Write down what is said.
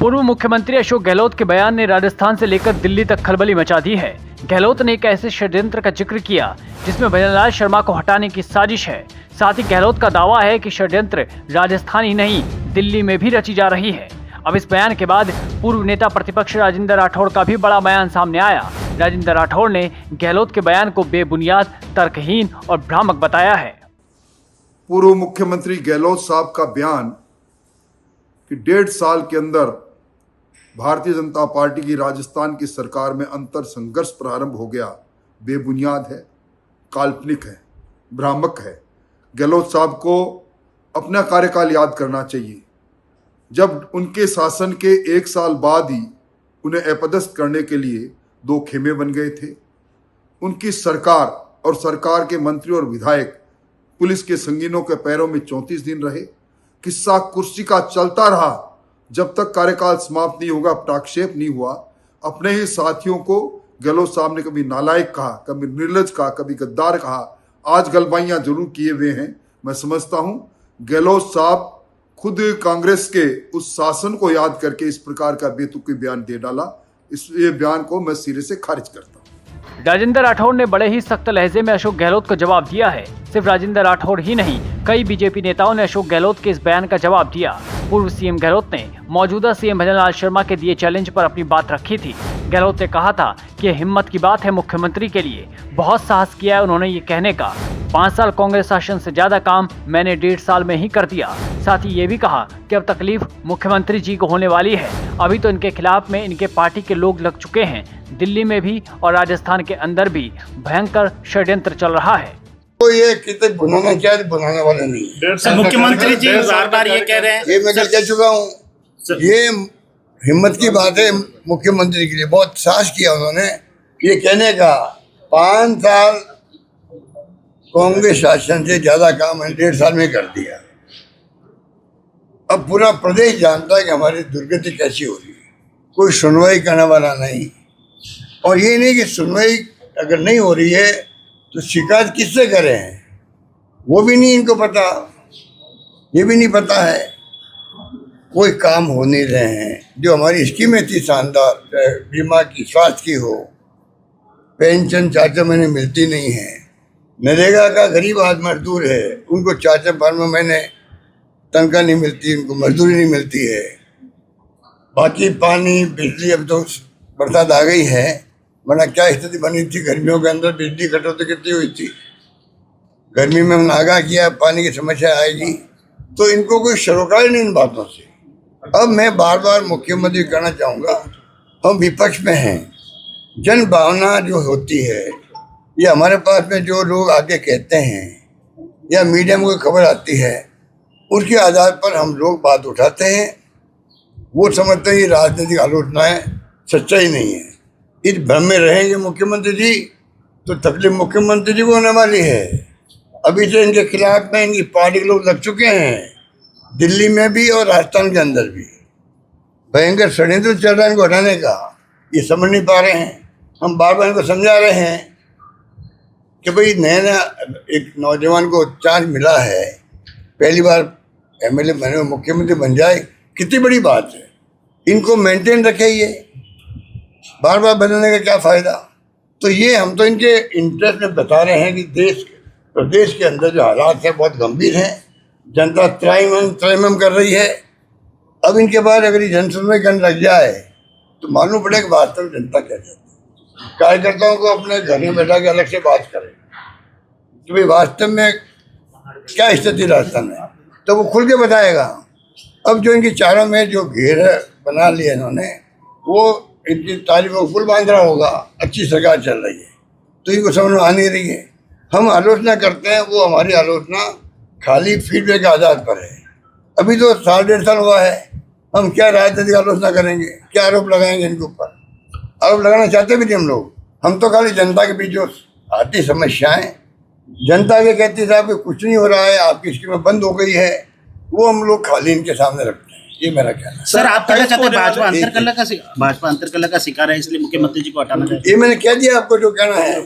पूर्व मुख्यमंत्री अशोक गहलोत के बयान ने राजस्थान से लेकर दिल्ली तक खलबली मचा दी है। गहलोत ने एक ऐसे षड्यंत्र का जिक्र किया जिसमें भजनलाल शर्मा को हटाने की साजिश है। साथ ही गहलोत का दावा है कि षड्यंत्र राजस्थान ही नहीं दिल्ली में भी रची जा रही है। अब इस बयान के बाद पूर्व नेता प्रतिपक्ष राजेंद्र राठौड़ का भी बड़ा बयान सामने आया। राजेंद्र राठौड़ ने गहलोत के बयान को बेबुनियाद, तर्कहीन और भ्रामक बताया है। पूर्व मुख्यमंत्री गहलोत साहब का बयान कि 1.5 साल के अंदर भारतीय जनता पार्टी की राजस्थान की सरकार में अंतर संघर्ष प्रारंभ हो गया, बेबुनियाद है, काल्पनिक है, भ्रामक है। गहलोत साहब को अपना कार्यकाल याद करना चाहिए, जब उनके शासन के 1 साल बाद ही उन्हें अपदस्थ करने के लिए 2 खेमे बन गए थे। उनकी सरकार और सरकार के मंत्री और विधायक पुलिस के संगीनों के पैरों में 34 दिन रहे। किस्सा कुर्सी का चलता रहा जब तक कार्यकाल समाप्त नहीं होगा, पटाक्षेप नहीं हुआ। अपने ही साथियों को गहलोत साहब ने कभी नालायक कहा, कभी निर्लज कहा, कभी गद्दार कहा। आज गलबाइयां जरूर किए हुए हैं। मैं समझता हूं गहलोत साहब खुद कांग्रेस के उस शासन को याद करके इस प्रकार का बेतुकी बयान दे डाला। ये बयान को मैं सिरे से खारिज करता हूं। राजेंद्र राठौड़ ने बड़े ही सख्त लहजे में अशोक गहलोत को जवाब दिया है। सिर्फ राजेंद्र राठौड़ ही नहीं, कई बीजेपी नेताओं ने अशोक गहलोत के इस बयान का जवाब दिया। पूर्व सीएम गहलोत ने मौजूदा सीएम भजनलाल शर्मा के दिए चैलेंज पर अपनी बात रखी थी। गहलोत ने कहा था कि हिम्मत की बात है मुख्यमंत्री के लिए, बहुत साहस किया है उन्होंने ये कहने का। 5 साल कांग्रेस शासन से ज्यादा काम मैंने 1.5 साल में ही कर दिया। साथ ही ये भी कहा कि अब तकलीफ मुख्यमंत्री जी को होने वाली है। अभी तो इनके खिलाफ में इनके पार्टी के लोग लग चुके हैं। दिल्ली में भी और राजस्थान के अंदर भी भयंकर षड्यंत्र चल रहा है। तो ये कितने बनाने वाले नहीं है। मुख्यमंत्री जी बार-बार ये कह रहे हैं, ये मैं कह चुका हूँ। ये हिम्मत की बात है मुख्यमंत्री के लिए, बहुत साहस किया उन्होंने ये कहने का। 5 साल कांग्रेस शासन से ज्यादा काम 1.5 साल में कर दिया। अब पूरा प्रदेश जानता है कि हमारी दुर्गति कैसी हो रही है। कोई सुनवाई करने वाला नहीं, और ये नहीं कि सुनवाई अगर नहीं हो रही है तो शिकायत किससे करें, वो भी नहीं इनको पता। ये भी नहीं पता है कोई काम हो नहीं रहे हैं। जो हमारी स्कीमें थी शानदार, चाहे बीमा की, स्वास्थ्य की हो, पेंशन 4 महीने मिलती नहीं है। नरेगा का गरीब आदमी मजदूर है, उनको 4 महीने तनख्वाह नहीं मिलती, उनको मजदूरी नहीं मिलती है। बाकी पानी, बिजली, अब तो बरसात आ गई है, वरना क्या स्थिति बनी थी गर्मियों के अंदर। बिजली कटौती कितनी हुई थी, गर्मी में नागा किया, पानी की समस्या आएगी। तो इनको कोई सरोकार नहीं इन बातों से। अब मैं बार बार मुख्यमंत्री कहना चाहूँगा, हम विपक्ष में हैं। जन भावना जो होती है, या हमारे पास में जो लोग आके कहते हैं, या मीडिया में कोई खबर आती है, उसके आधार पर हम लोग बात उठाते हैं। वो समझते हैं ये राजनीतिक आलोचनाएं सच्चाई नहीं है। इस भ्रम में रहेंगे मुख्यमंत्री जी तो तकलीफ मुख्यमंत्री जी को होने वाली है। अभी से इनके खिलाफ में इनकी पार्टी के लोग लग चुके हैं, दिल्ली में भी और राजस्थान के अंदर भी। भयंकर षड्यंत्र चल रहा है इनको हटाने का, ये समझ नहीं पा रहे हैं। हम बार बार इनको समझा रहे हैं कि भाई नया एक नौजवान को चांस मिला है, पहली बार एमएलए बने, मुख्यमंत्री बन जाए, कितनी बड़ी बात है। इनको मेंटेन रखे, ये बार बार बदलने का क्या फ़ायदा। तो ये हम तो इनके इंटरेस्ट में बता रहे हैं कि प्रदेश के अंदर जो हालात है बहुत गंभीर हैं। जनता त्राहिमाम कर रही है। अब इनके बाद अगर ये जनसुनवाई करने लग जाए तो मालूम पड़ेगा वास्तव में जनता क्या चाहती है। कार्यकर्ताओं को अपने घर में बैठा के अलग से बात करें कि भाई वास्तव में क्या स्थिति राजस्थान में, तो वो खुल के बताएगा। अब जो इनके चारों में जो घेर बना लिया इन्होंने, वो इनकी तारीफों को पुल बांध रहा होगा। अच्छी सरकार चल रही है तो इनको समझ में आ नहीं रही है। हम आलोचना करते हैं, वो हमारी आलोचना खाली फीडबैक के आधार पर है। अभी तो 1.5 साल हुआ है, हम क्या राजनीतिक आलोचना करेंगे, क्या आरोप लगाएंगे इनके ऊपर। आरोप लगाना चाहते भी नहीं हम लोग। हम तो खाली जनता के बीच जो आती समस्याएं, जनता के कहती साहब कुछ नहीं हो रहा है, आपकी स्कीमें बंद हो गई है, वो हम लोग खाली इनके सामने रखते हैं। ये मेरा कहना है। सर, आप कहना चाहते हैं भाजपा अंतरकलह का शिकार है, इसलिए मुख्यमंत्री जी को हटाना चाहिए। ये मैंने कह दिया आपको जो कहना है।